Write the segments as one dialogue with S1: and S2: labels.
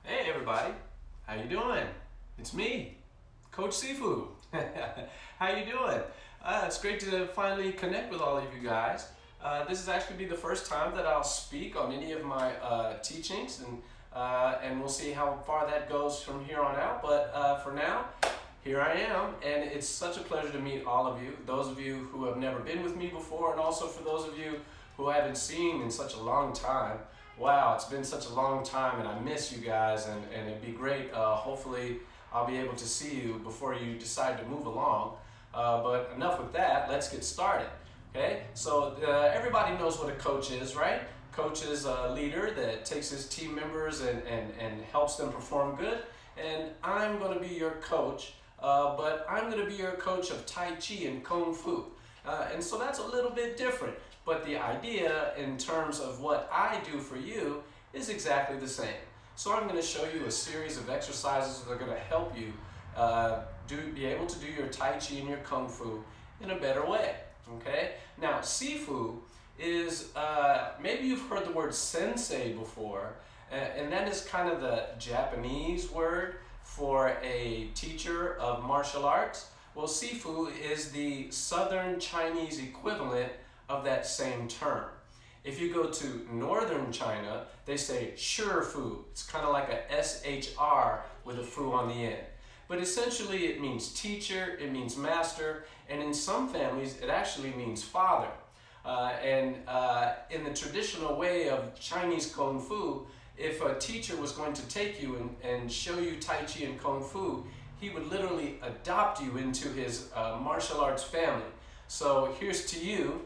S1: Hey everybody, how you doing? It's me, Coach Sifu. How you doing? It's great to finally connect with all of you guys. This is actually be the first time that I'll speak on any of my teachings, and we'll see how far that goes from here on out. But for now, here I am, and it's such a pleasure to meet all of you. Those of you who have never been with me before, and also for those of you who I haven't seen in such a long time. Wow, it's been such a long time and I miss you guys, and it'd be great. Hopefully I'll be able to see you before you decide to move along. But enough with that, let's get started. Okay, so everybody knows what a coach is, right? Coach is a leader that takes his team members and helps them perform good. And I'm going to be your coach, but I'm going to be your coach of Tai Chi and Kung Fu. And so that's a little bit different. But the idea in terms of what I do for you is exactly the same. So I'm going to show you a series of exercises that are going to help you be able to do your Tai Chi and your Kung Fu in a better way. Okay? Now, Sifu is, maybe you've heard the word sensei before, and that is kind of the Japanese word for a teacher of martial arts. Well, Sifu is the Southern Chinese equivalent of that same term. If you go to northern China, they say Shifu. It's kind of like a SHR with a fu on the end. But essentially it means teacher, it means master, and in some families it actually means father. In the traditional way of Chinese Kung Fu, if a teacher was going to take you and show you Tai Chi and Kung Fu, he would literally adopt you into his martial arts family. So here's to you.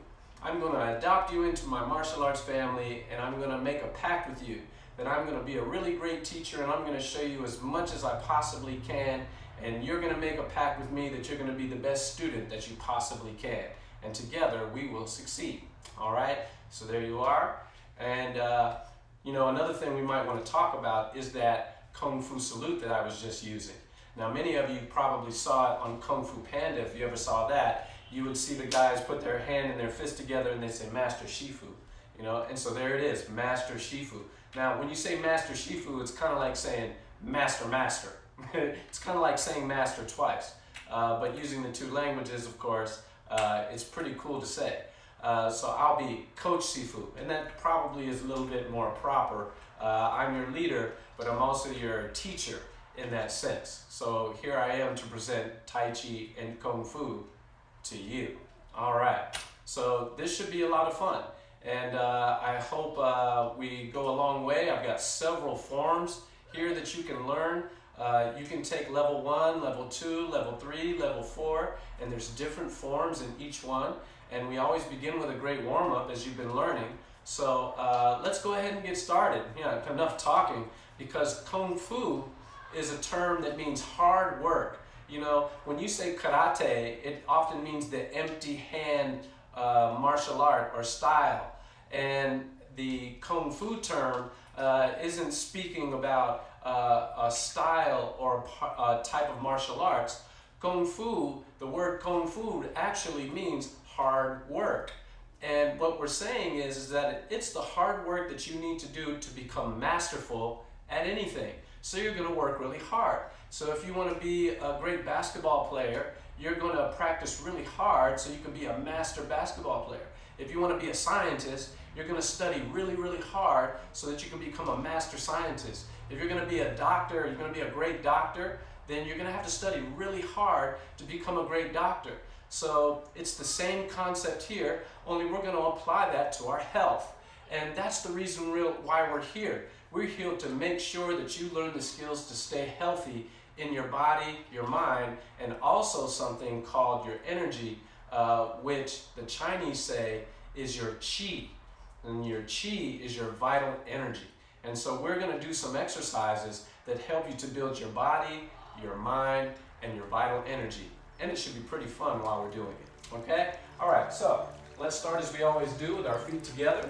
S1: I'm going to adopt you into my martial arts family, and I'm going to make a pact with you that I'm going to be a really great teacher, and I'm going to show you as much as I possibly can, and you're going to make a pact with me that you're going to be the best student that you possibly can, and together we will succeed. All right, so there you are. And another thing we might want to talk about is that Kung Fu salute that I was just using. Now, many of you probably saw it on Kung Fu Panda. If you ever saw that, you would see the guys put their hand and their fist together and they say Master Shifu, and so there it is, Master Shifu. Now, when you say Master Shifu, it's kind of like saying Master, Master. It's kind of like saying Master twice, but using the two languages, of course, it's pretty cool to say. So I'll be Coach Sifu, and that probably is a little bit more proper. I'm your leader, but I'm also your teacher. in that sense. So here I am to present Tai Chi and Kung Fu to you. All right, so this should be a lot of fun. And I hope we go a long way. I've got several forms here that you can learn. You can take level 1, level 2, level 3, level 4, and there's different forms in each one. And we always begin with a great warm-up as you've been learning. So let's go ahead and get started. Enough talking, because Kung Fu is a term that means hard work. When you say karate, it often means the empty hand martial art or style. And the Kung Fu term isn't speaking about a style or a type of martial arts. Kung Fu, the word Kung Fu actually means hard work. And what we're saying is that it's the hard work that you need to do to become masterful at anything. So you're going to work really hard. So if you want to be a great basketball player, you're going to practice really hard so you can be a master basketball player. If you want to be a scientist, you're going to study really, really hard so that you can become a master scientist. If you're going to be a doctor, you're going to be a great doctor, then you're going to have to study really hard to become a great doctor. So it's the same concept here, only we're going to apply that to our health. And that's the reason why we're here. We're here to make sure that you learn the skills to stay healthy in your body, your mind, and also something called your energy, which the Chinese say is your qi. And your qi is your vital energy. And so we're going to do some exercises that help you to build your body, your mind, and your vital energy. And it should be pretty fun while we're doing it. Okay? All right, so let's start as we always do with our feet together.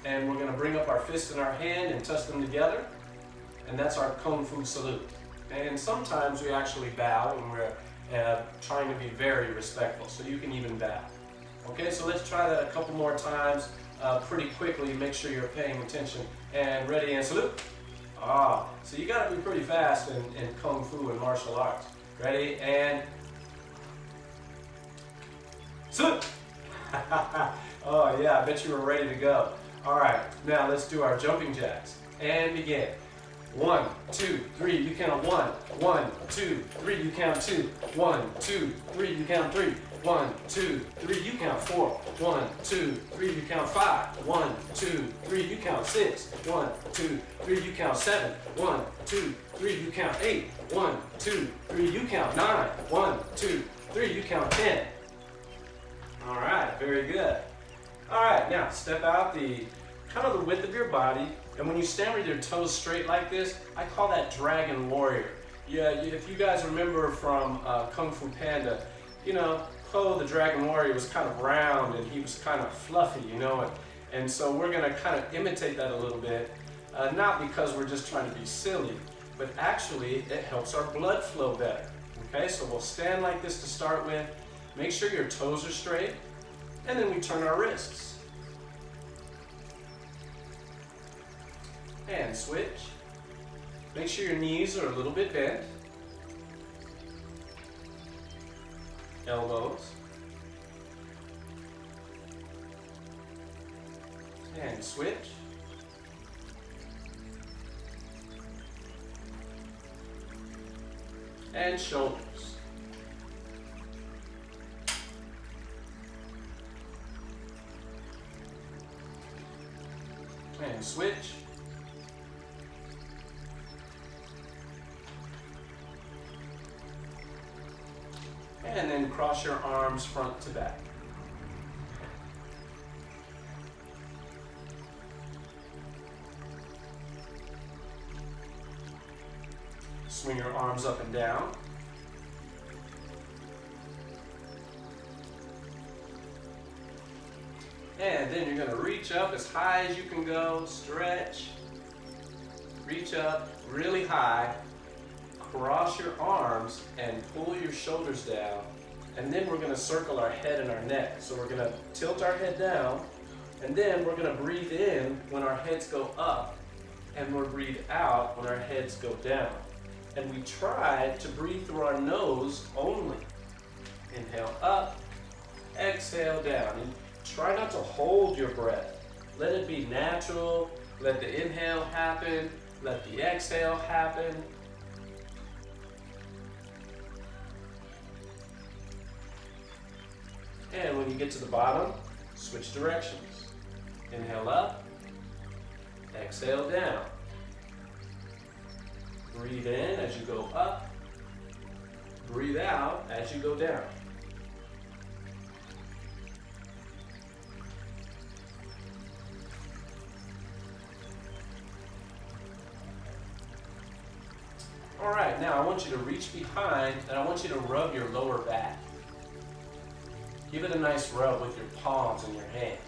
S1: And we're going to bring up our fist in our hand and touch them together. And that's our Kung Fu salute. And sometimes we actually bow when we're trying to be very respectful. So you can even bow. Okay, so let's try that a couple more times pretty quickly. Make sure you're paying attention. And ready and salute. So you got to be pretty fast in Kung Fu and martial arts. Ready and salute. Oh yeah, I bet you were ready to go. All right, now let's do our jumping jacks and begin. 1, 2, 3, you count 1. 1, 2, 3, you count 2. 1, 2, 3, you count 3. 1, 2, 3, you count 4. 1, 2, 3, you count 5. 1, 2, 3, you count 6. 1, 2, 3, you count 7. 1, 2, 3, you count 8. 1, 2, 3, you count 9. 1, 2, 3, you count 10. All right, very good. All right, now step out the width of your body, and when you stand with your toes straight like this, I call that Dragon Warrior. If you guys remember from Kung Fu Panda, Po the Dragon Warrior was kind of round and he was kind of fluffy, and so we're going to kind of imitate that a little bit, not because we're just trying to be silly, but actually it helps our blood flow better. Okay, so we'll stand like this to start with. Make sure your toes are straight, and then we turn our wrists. And switch. Make sure your knees are a little bit bent. Elbows. And switch. And shoulders. And switch. And then cross your arms front to back. Swing your arms up and down. And then you're going to reach up as high as you can go, stretch, reach up really high, cross your arms and pull your shoulders down. And then we're going to circle our head and our neck. So we're going to tilt our head down, and then we're going to breathe in when our heads go up, and we'll breathe out when our heads go down. And we try to breathe through our nose only. Inhale up, exhale down. And try not to hold your breath. Let it be natural. Let the inhale happen. Let the exhale happen. And when you get to the bottom, switch directions. Inhale up, exhale down. Breathe in as you go up, breathe out as you go down. All right, now I want you to reach behind and I want you to rub your lower back. Give it a nice rub with your palms and your hands.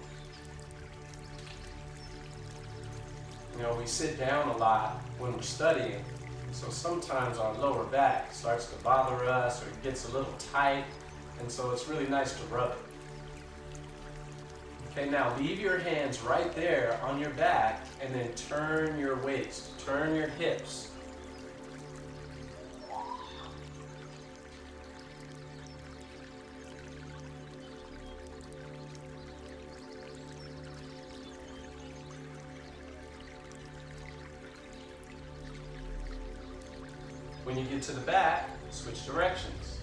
S1: You know, we sit down a lot when we're studying, so sometimes our lower back starts to bother us or it gets a little tight, and so it's really nice to rub it. Okay, now leave your hands right there on your back and then turn your waist, turn your hips. When you get to the back, switch directions.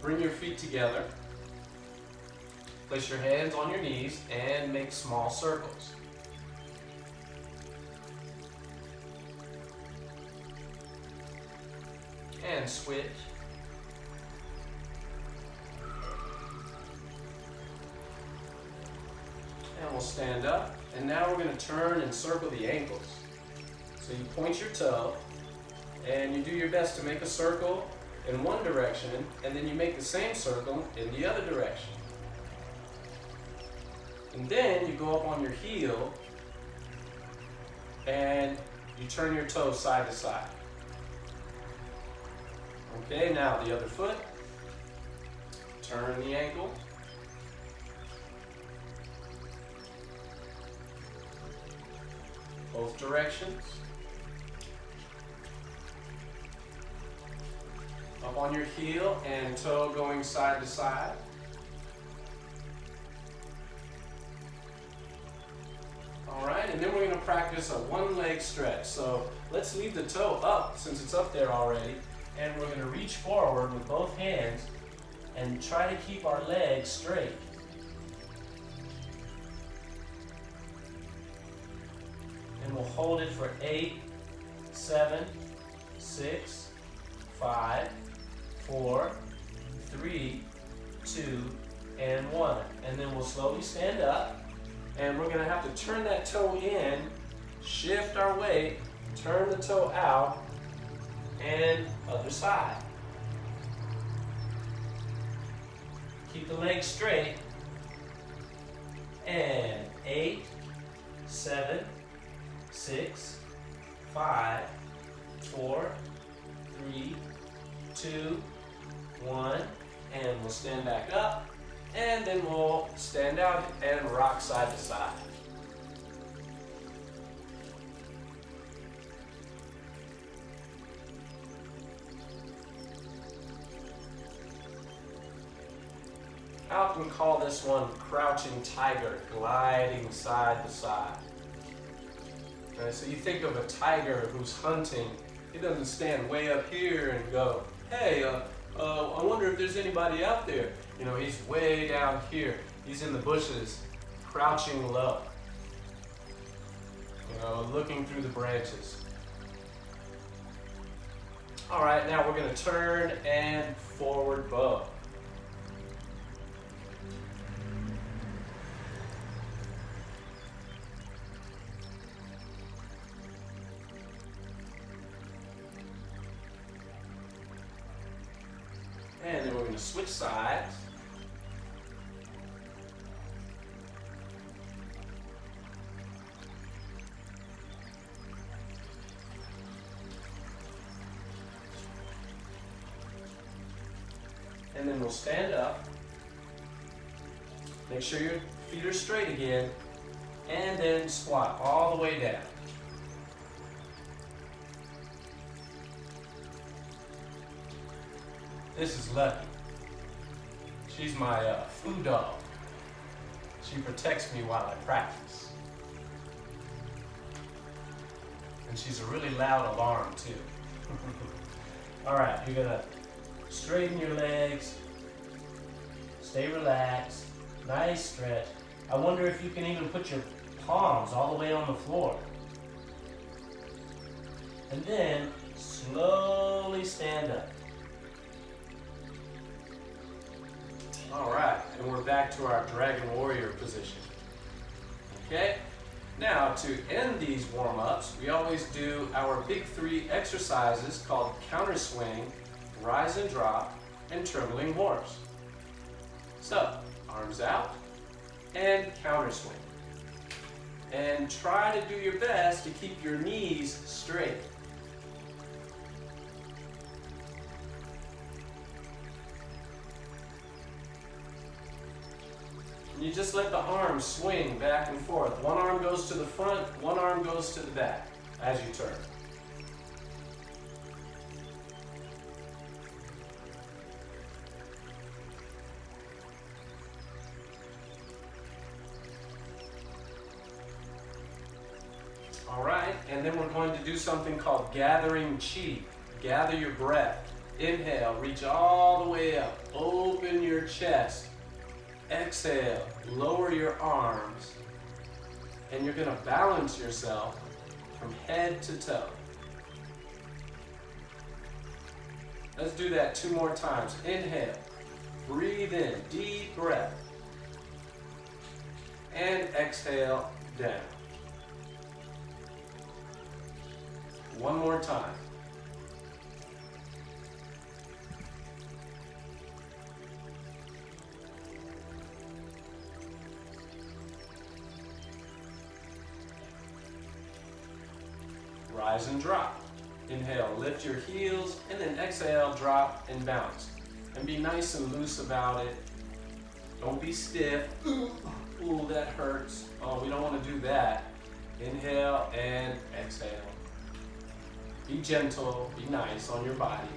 S1: Bring your feet together. Place your hands on your knees and make small circles. And switch. And we'll stand up, and now we're going to turn and circle the ankles. So you point your toe, and you do your best to make a circle in one direction, and then you make the same circle in the other direction. And then you go up on your heel, and you turn your toes side to side. Okay, now the other foot, turn the ankle. Both directions. Up on your heel and toe going side to side. All right, and then we're going to practice a one-leg stretch. So let's leave the toe up since it's up there already, and we're going to reach forward with both hands and try to keep our legs straight. And we'll hold it for 8, 7, 6, 5, 4, 3, 2, and 1. And then we'll slowly stand up, and we're going to have to turn that toe in, shift our weight, turn the toe out, and other side. Keep the legs straight, and 8, 7, 6, 5, 4, 3, 2, 1, and we'll stand back up, and then we'll stand out and rock side to side. I often call this one crouching tiger, gliding side to side. Right, so you think of a tiger who's hunting, he doesn't stand way up here and go, hey, I wonder if there's anybody out there. You know, he's way down here. He's in the bushes, crouching low. You know, looking through the branches. All right, now we're going to turn and forward bow. And then we're going to switch sides. And then we'll stand up. Make sure your feet are straight again. And then squat all the way down. This is Lucky. She's my food dog. She protects me while I practice. And she's a really loud alarm too. All right, you're gonna straighten your legs, stay relaxed, nice stretch. I wonder if you can even put your palms all the way on the floor. And then slowly stand up. All right, and we're back to our Dragon Warrior position. Okay, now to end these warm-ups, we always do our big 3 exercises called counter swing, rise and drop, and trembling horse. So, arms out and counter swing. And try to do your best to keep your knees straight. You just let the arms swing back and forth. One arm goes to the front, one arm goes to the back as you turn. All right, and then we're going to do something called gathering chi. Gather your breath. Inhale, reach all the way up. Open your chest. Exhale, lower your arms, and you're going to balance yourself from head to toe. Let's do that 2 more times. Inhale, breathe in, deep breath, and exhale down. 1 more time. Rise and drop. Inhale, lift your heels, and then exhale, drop and bounce. And be nice and loose about it. Don't be stiff. Ooh, that hurts. Oh, we don't want to do that. Inhale and exhale. Be gentle, be nice on your body.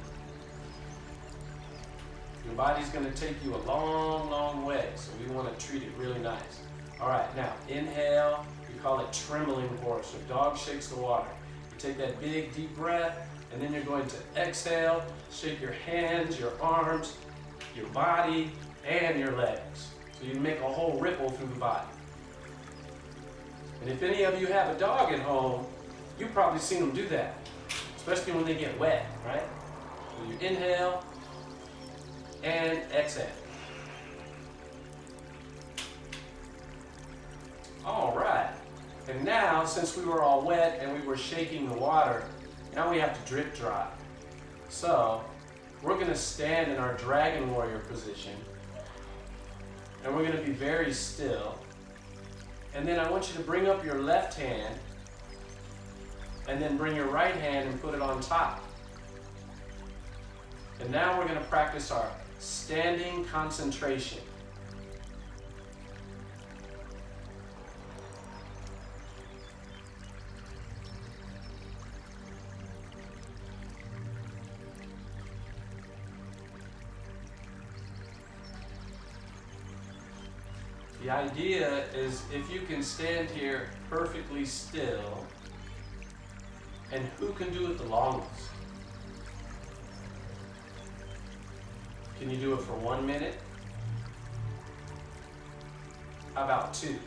S1: Your body's going to take you a long, long way, so we want to treat it really nice. All right, now inhale. We call it trembling horse, or dog shakes the water. Take that big deep breath, and then you're going to exhale, shake your hands, your arms, your body, and your legs. So you make a whole ripple through the body. And if any of you have a dog at home, you've probably seen them do that, especially when they get wet, right? So you inhale and exhale. All right. And now, since we were all wet and we were shaking the water, now we have to drip dry. So, we're going to stand in our Dragon Warrior position, and we're going to be very still. And then I want you to bring up your left hand, and then bring your right hand and put it on top. And now we're going to practice our standing concentration. The idea is if you can stand here perfectly still, and who can do it the longest? Can you do it for 1 minute? How about 2?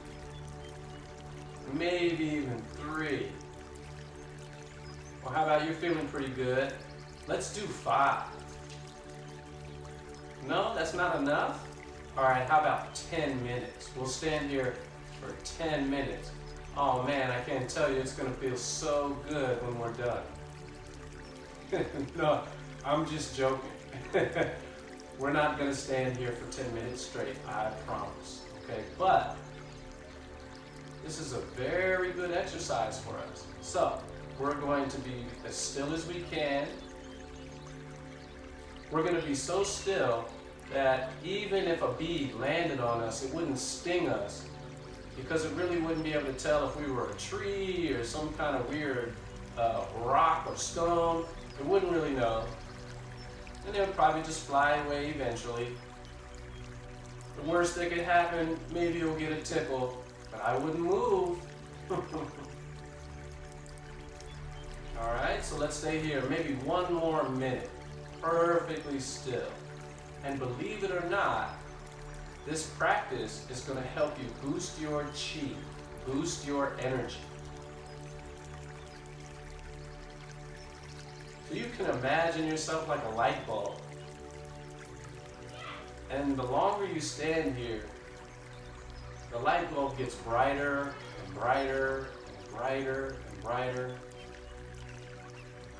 S1: Maybe even 3. Well, how about you're feeling pretty good? Let's do 5. No, that's not enough? All right, how about 10 minutes? We'll stand here for 10 minutes. Oh man, I can't tell you, it's gonna feel so good when we're done. No, I'm just joking. We're not gonna stand here for 10 minutes straight, I promise, okay? But this is a very good exercise for us. So, we're going to be as still as we can. We're gonna be so still that even if a bee landed on us, it wouldn't sting us, because it really wouldn't be able to tell if we were a tree or some kind of weird rock or stone. It wouldn't really know. and they would probably just fly away eventually. The worst that could happen, maybe you'll get a tickle, but I wouldn't move. Alright, so let's stay here maybe one more minute, perfectly still. And believe it or not, this practice is going to help you boost your chi, boost your energy. So you can imagine yourself like a light bulb. And the longer you stand here, the light bulb gets brighter and brighter and brighter and brighter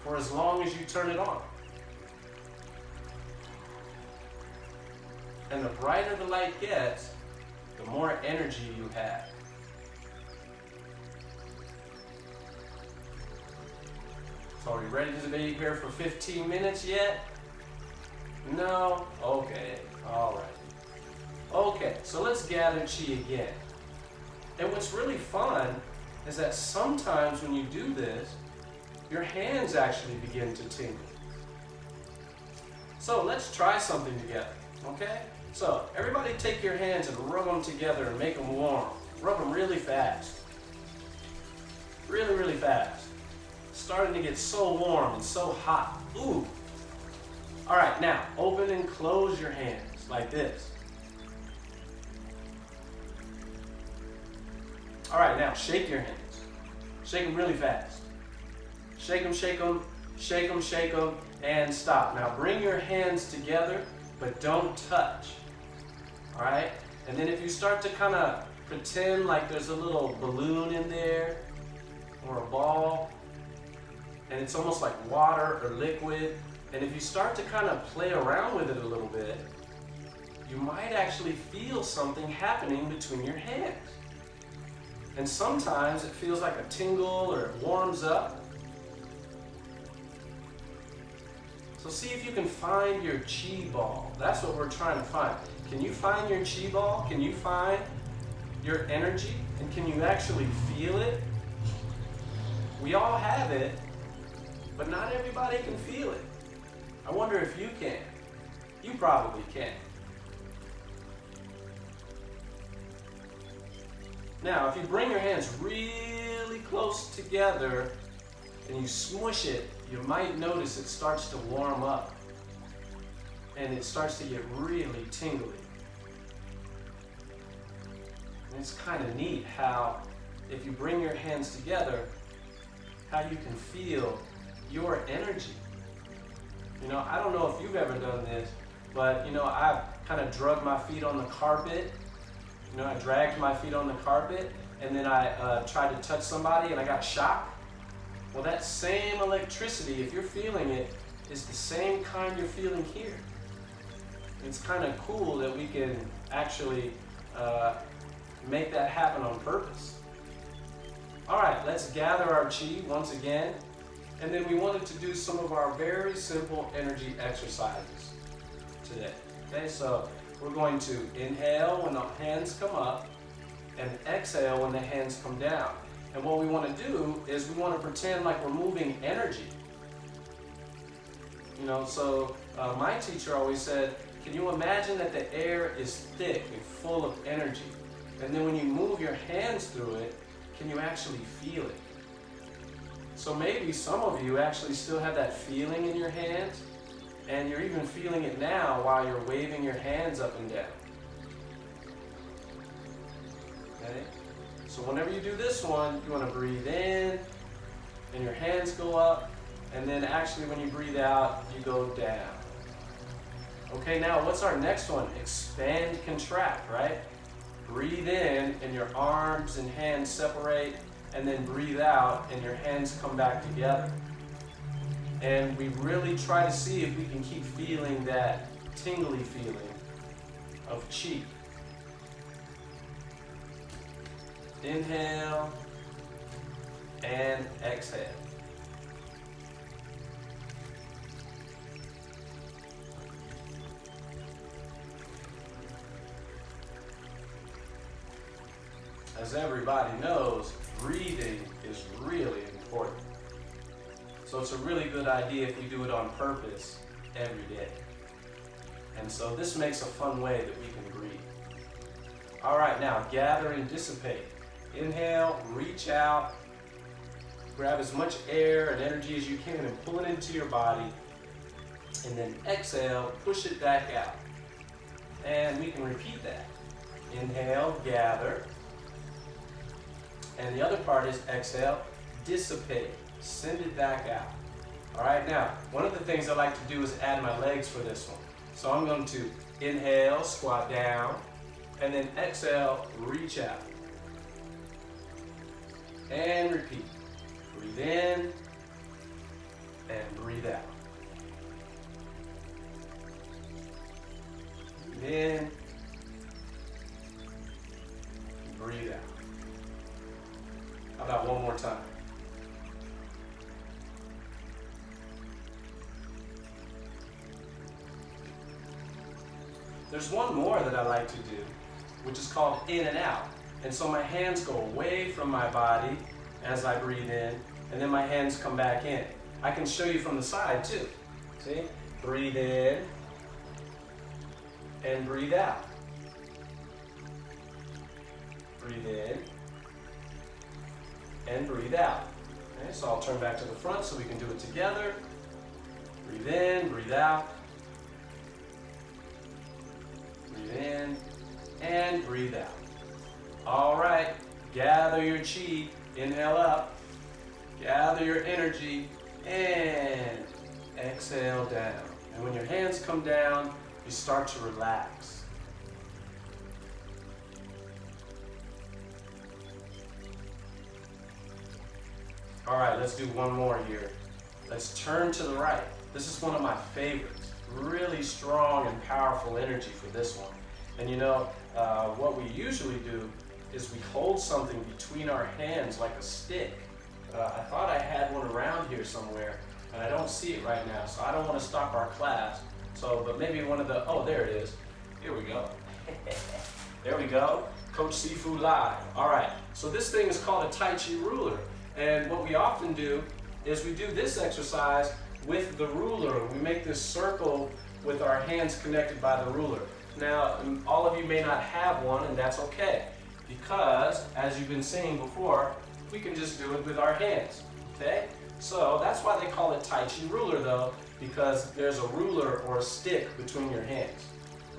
S1: for as long as you turn it on. And the brighter the light gets, the more energy you have. So are we ready to be here for 15 minutes yet? No? Okay. All right. Okay, so let's gather chi again. And what's really fun is that sometimes when you do this, your hands actually begin to tingle. So let's try something together, okay? So everybody take your hands and rub them together and make them warm. Rub them really fast. Really, really fast. Starting to get so warm and so hot. Ooh. All right, now open and close your hands like this. All right, now shake your hands. Shake them really fast. Shake them, shake them, shake them, shake them, and stop. Now bring your hands together, but don't touch. All right? And then if you start to kind of pretend like there's a little balloon in there or a ball, and it's almost like water or liquid, and if you start to kind of play around with it a little bit, you might actually feel something happening between your hands. And sometimes it feels like a tingle or it warms up. So see if you can find your chi ball. That's what we're trying to find. Can you find your chi ball? Can you find your energy? And can you actually feel it? We all have it, but not everybody can feel it. I wonder if you can. You probably can. Now, if you bring your hands really close together and you smush it, you might notice it starts to warm up and it starts to get really tingly. And it's kind of neat how, if you bring your hands together, how you can feel your energy. You know, I don't know if you've ever done this, but you know, I've kind of drugged my feet on the carpet. You know, I dragged my feet on the carpet and then I tried to touch somebody and I got shocked. Well, that same electricity, if you're feeling it, is the same kind you're feeling here. It's kind of cool that we can actually make that happen on purpose. All right, let's gather our chi once again. And then we wanted to do some of our very simple energy exercises today. Okay, so we're going to inhale when the hands come up and exhale when the hands come down. And what we want to do is we want to pretend like we're moving energy. You know, so my teacher always said, can you imagine that the air is thick and full of energy? And then when you move your hands through it, can you actually feel it? So maybe some of you actually still have that feeling in your hands, and you're even feeling it now while you're waving your hands up and down. Okay? So whenever you do this one, you want to breathe in, and your hands go up, and then actually when you breathe out, you go down. Okay, now what's our next one? Expand, contract, right? Breathe in, and your arms and hands separate, and then breathe out, and your hands come back together. And we really try to see if we can keep feeling that tingly feeling of chi. Inhale and exhale. As everybody knows, breathing is really important. So it's a really good idea if we do it on purpose every day. And so this makes a fun way that we can breathe. All right, now gather and dissipate. Inhale, reach out, grab as much air and energy as you can and pull it into your body. And then exhale, push it back out. And we can repeat that. Inhale, gather. And the other part is exhale, dissipate, send it back out. All right, now, one of the things I like to do is add my legs for this one. So I'm going to inhale, squat down, and then exhale, reach out. And repeat. Breathe in and breathe out. Breathe in, breathe out. How about one more time? There's one more that I like to do, which is called in and out. And so my hands go away from my body as I breathe in, and then my hands come back in. I can show you from the side too. See? Breathe in and breathe out. Breathe in and breathe out. Okay, so I'll turn back to the front so we can do it together. Breathe in, breathe out. Breathe in and breathe out. All right, gather your chi, inhale up, gather your energy, and exhale down. And when your hands come down, you start to relax. All right, let's do one more here. Let's turn to the right. This is one of my favorites. Really strong and powerful energy for this one. And you know, what we usually do is we hold something between our hands like a stick. I thought I had one around here somewhere, and I don't see it right now, so I don't want to stop our class. So, but maybe one of the, oh, there it is. Here we go. There we go. Coach Sifu Live. All right, so this thing is called a Tai Chi ruler. And what we often do is we do this exercise with the ruler. We make this circle with our hands connected by the ruler. Now, all of you may not have one, and that's okay, because as you've been seeing before, we can just do it with our hands, okay? So that's why they call it Tai Chi ruler though, because there's a ruler or a stick between your hands.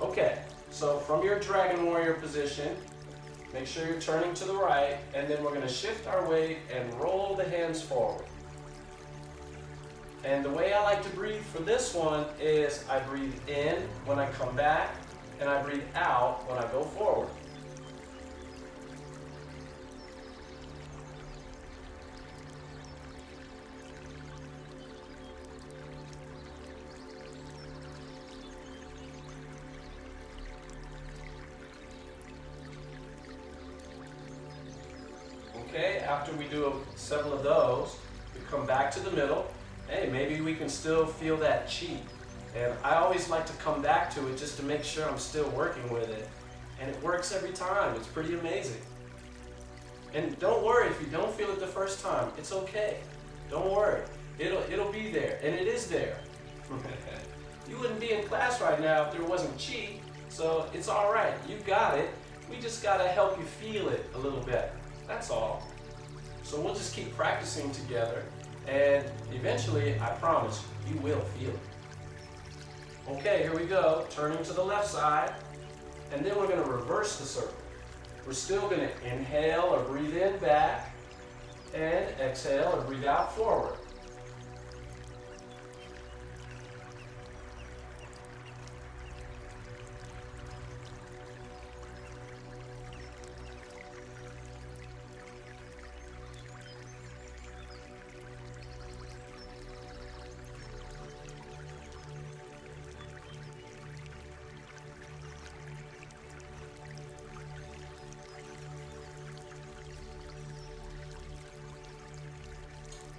S1: Okay, so from your Dragon Warrior position, make sure you're turning to the right, and then we're going to shift our weight and roll the hands forward. And the way I like to breathe for this one is I breathe in when I come back, and I breathe out when I go forward. Okay, after we do several of those, we come back to the middle. Hey, maybe we can still feel that chi. And I always like to come back to it just to make sure I'm still working with it. And it works every time. It's pretty amazing. And don't worry if you don't feel it the first time. It's okay. Don't worry. It'll be there. And it is there. You wouldn't be in class right now if there wasn't chi. So it's all right. You got it. We just got to help you feel it a little bit. That's all. So we'll just keep practicing together. And eventually, I promise, you will feel it. Okay, here we go. Turning to the left side. And then we're going to reverse the circle. We're still going to inhale or breathe in back. And exhale or breathe out forward.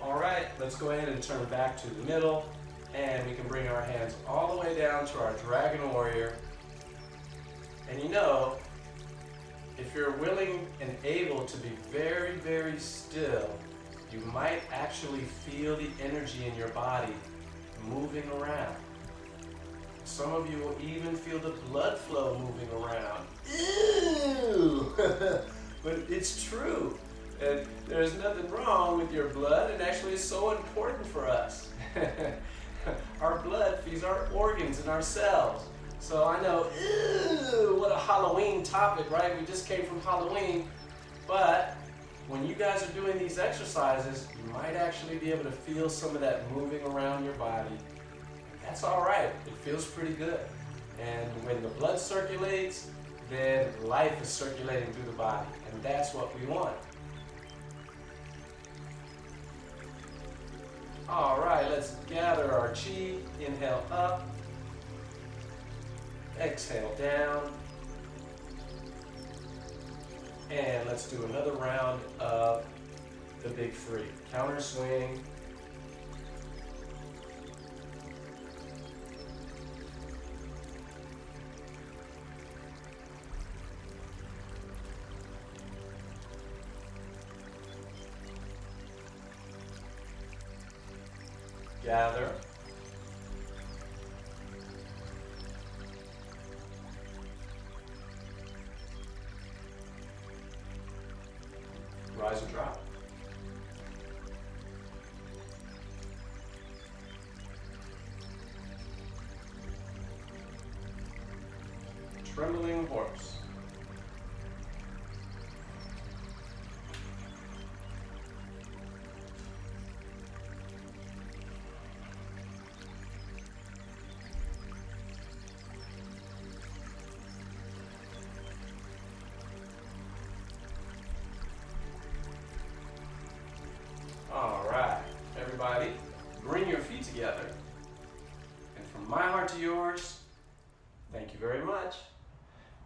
S1: All right, let's go ahead and turn back to the middle, and we can bring our hands all the way down to our Dragon Warrior. And you know, if you're willing and able to be very, very still, you might actually feel the energy in your body moving around. Some of you will even feel the blood flow moving around. Ew! But it's true. And there's nothing wrong with your blood, and actually it's so important for us. Our blood feeds our organs and our cells. So I know, ew, what a Halloween topic, right? We just came from Halloween. But when you guys are doing these exercises, you might actually be able to feel some of that moving around your body. That's all right. It feels pretty good. And when the blood circulates, then life is circulating through the body. And that's what we want. All right, let's gather our chi. Inhale up. Exhale down. And let's do another round of the big three. Counter swing. Gather. Rise and drop. Trembling horse. All right, everybody, bring your feet together. And from my heart to yours, thank you very much.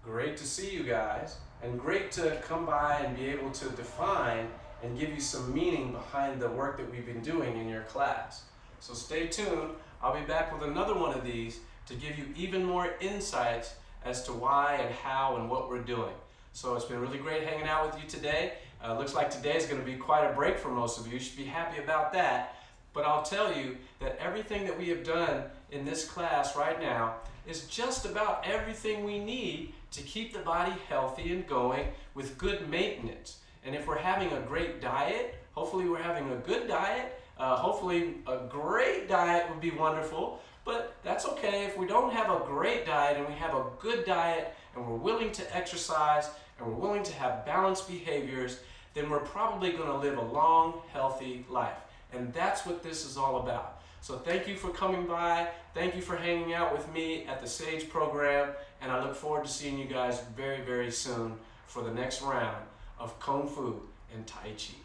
S1: Great to see you guys, and great to come by and be able to define and give you some meaning behind the work that we've been doing in your class. So stay tuned. I'll be back with another one of these to give you even more insights as to why and how and what we're doing. So it's been really great hanging out with you today. Looks like today is going to be quite a break for most of you. You should be happy about that. But I'll tell you that everything that we have done in this class right now is just about everything we need to keep the body healthy and going with good maintenance. And if we're having a great diet, hopefully we're having a good diet. Hopefully a great diet would be wonderful. But that's okay if we don't have a great diet and we have a good diet and we're willing to exercise and we're willing to have balanced behaviors, then we're probably going to live a long, healthy life. And that's what this is all about. So thank you for coming by. Thank you for hanging out with me at the SAGE program. And I look forward to seeing you guys very, very soon for the next round of Kung Fu and Tai Chi.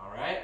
S1: All right?